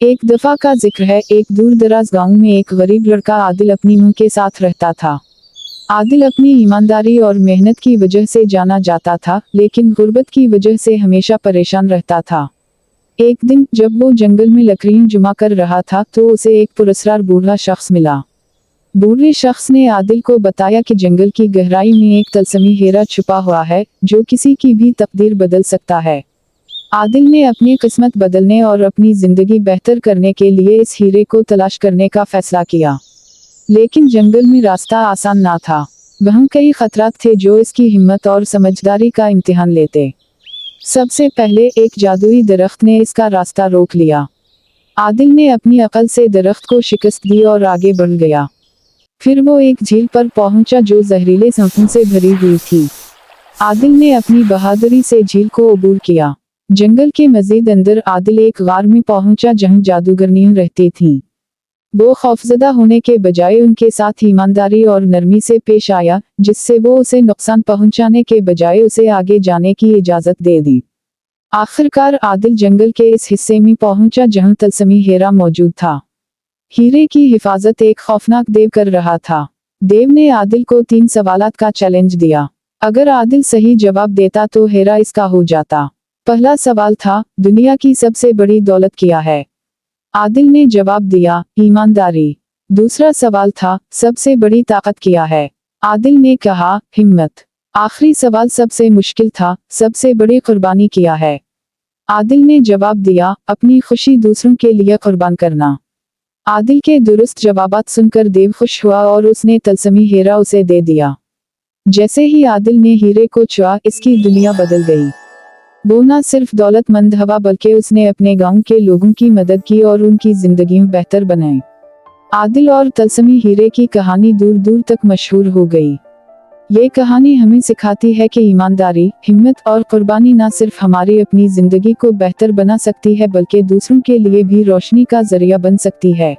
एक दफा का जिक्र है, एक दूर दराज गांव में एक गरीब लड़का आदिल अपनी मां के साथ रहता था। आदिल अपनी ईमानदारी और मेहनत की वजह से जाना जाता था, लेकिन गुर्बत की वजह से हमेशा परेशान रहता था। एक दिन जब वो जंगल में लकड़ियां जमा कर रहा था तो उसे एक पुरस्कार बूढ़ा शख्स मिला। बूढ़े शख्स ने आदिल को बताया कि जंगल की गहराई में एक तलस्मी हीरा छुपा हुआ है, जो किसी की भी तकदीर बदल सकता है। आदिल ने अपनी किस्मत बदलने और अपनी जिंदगी बेहतर करने के लिए इस हीरे को तलाश करने का फैसला किया। लेकिन जंगल में रास्ता आसान ना था। वहाँ कई खतरात थे जो इसकी हिम्मत और समझदारी का इम्तिहान लेते। सबसे पहले एक जादुई दरख्त ने इसका रास्ता रोक लिया। आदिल ने अपनी अकल से दरख्त को शिकस्त दी और आगे बढ़ गया। फिर वो एक झील पर पहुंचा जो जहरीले सांपों से भरी हुई थी। आदिल ने अपनी बहादुरी से झील को अबूर किया। जंगल के मजीद अंदर आदिल एक गार में पहुंचा जहां जादूगरनियां रहती थीं। वो खौफजदा होने के बजाय उनके साथ ईमानदारी और नरमी से पेश आया, जिससे वो उसे नुकसान पहुंचाने के बजाय उसे आगे जाने की इजाजत दे दी। आखिरकार आदिल जंगल के इस हिस्से में पहुंचा जहां तलस्मी हीरा मौजूद था। हीरे की हिफाजत एक खौफनाक देव कर रहा था। देव ने आदिल को 3 सवालात का चैलेंज दिया। अगर आदिल सही जवाब देता तो हीरा इसका हो जाता। पहला सवाल था, दुनिया की सबसे बड़ी दौलत क्या है? आदिल ने जवाब दिया, ईमानदारी। दूसरा सवाल था, सबसे बड़ी ताकत क्या है? आदिल ने कहा, हिम्मत। आखिरी सवाल सबसे मुश्किल था, सबसे बड़ी कुर्बानी क्या है? आदिल ने जवाब दिया, अपनी खुशी दूसरों के लिए कुर्बान करना। आदिल के दुरुस्त जवाबात सुनकर देव खुश हुआ और उसने तलस्मी हीरा उसे दे दिया। जैसे ही आदिल ने हीरे को छुआ, इसकी दुनिया बदल गई। वो न सिर्फ दौलतमंद हुआ बल्कि उसने अपने गांव के लोगों की मदद की और उनकी जिंदगी बेहतर बनाई। आदिल और तलस्मी हीरे की कहानी दूर दूर तक मशहूर हो गई। ये कहानी हमें सिखाती है कि ईमानदारी, हिम्मत और कुर्बानी न सिर्फ हमारी अपनी जिंदगी को बेहतर बना सकती है बल्कि दूसरों के लिए भी रोशनी का जरिया बन सकती है।